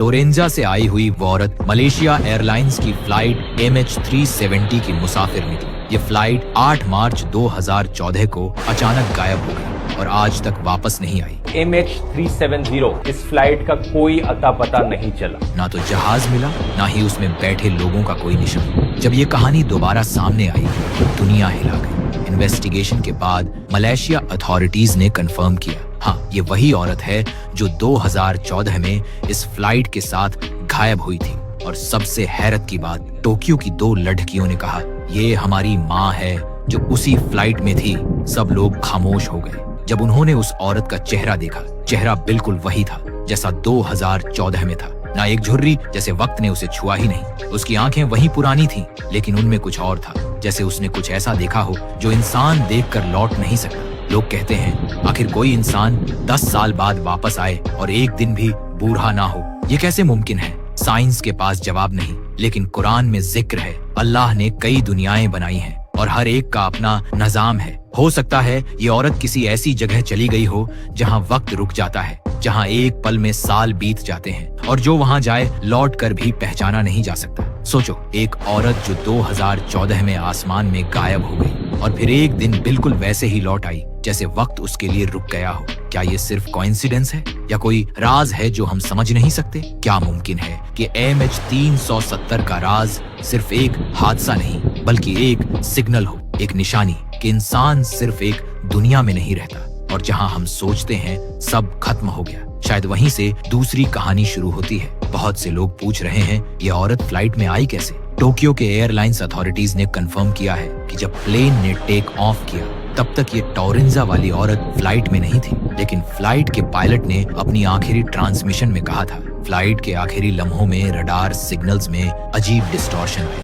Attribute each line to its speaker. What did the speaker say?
Speaker 1: लोरेंजा से आई हुई वो औरत मलेशिया एयरलाइंस की फ्लाइट MH370 की मुसाफिर निकली। ये फ्लाइट 8 मार्च 2014 को अचानक गायब हो गई और आज तक वापस नहीं आई।
Speaker 2: MH370 इस फ्लाइट का कोई अता पता नहीं चला।
Speaker 1: ना तो जहाज मिला, ना ही उसमें बैठे लोगों का कोई निशान। जब ये कहानी दोबारा सामने आई तो दुनिया हिला गई। इन्वेस्टिगेशन के बाद मलेशिया अथॉरिटीज ने कंफर्म किया, हाँ, ये वही औरत है जो 2014 में इस फ्लाइट के साथ गायब हुई थी। और सबसे हैरत की बात, टोक्यो की 2 लड़कियों ने कहा, ये हमारी माँ है जो उसी फ्लाइट में थी। सब लोग खामोश हो गए जब उन्होंने उस औरत का चेहरा देखा। चेहरा बिल्कुल वही था जैसा 2014 में था। ना एक झुर्री, जैसे वक्त ने उसे छुआ ही नहीं। उसकी आंखें वही पुरानी थीं, लेकिन उनमें कुछ और था, जैसे उसने कुछ ऐसा देखा हो जो इंसान देखकर लौट नहीं सकता। लोग कहते हैं, आखिर कोई इंसान 10 साल बाद वापस आए और एक दिन भी बूढ़ा ना हो, ये कैसे मुमकिन है? साइंस के पास जवाब नहीं, लेकिन कुरान में जिक्र है, अल्लाह ने कई दुनियाएं बनाई हैं और हर एक का अपना निजाम है। हो सकता है ये औरत किसी ऐसी जगह चली गई हो जहां वक्त रुक जाता है, जहां एक पल में साल बीत जाते हैं और जो वहां जाए लौट कर भी पहचाना नहीं जा सकता। सोचो, एक औरत जो 2014 में आसमान में गायब हो गई और फिर एक दिन बिल्कुल वैसे ही लौट आई जैसे वक्त उसके लिए रुक गया हो। क्या ये सिर्फ कोइंसिडेंस है या कोई राज है जो हम समझ नहीं सकते? क्या मुमकिन है कि MH370 का राज सिर्फ एक हादसा नहीं बल्कि एक सिग्नल हो, एक निशानी कि इंसान सिर्फ एक दुनिया में नहीं रहता और जहां हम सोचते हैं सब खत्म हो गया, शायद वहीं से दूसरी कहानी शुरू होती है। बहुत से लोग पूछ रहे हैं, ये औरत फ्लाइट में आई कैसे? टोक्यो के एयरलाइंस अथॉरिटीज ने कंफर्म किया है कि जब प्लेन ने टेक ऑफ किया तब तक ये टोरेंजा वाली औरत फ्लाइट में नहीं थी, लेकिन फ्लाइट के पायलट ने अपनी आखिरी ट्रांसमिशन में कहा था, फ्लाइट के आखिरी लम्हों में रडार सिग्नल्स में अजीब डिस्टॉर्शन है।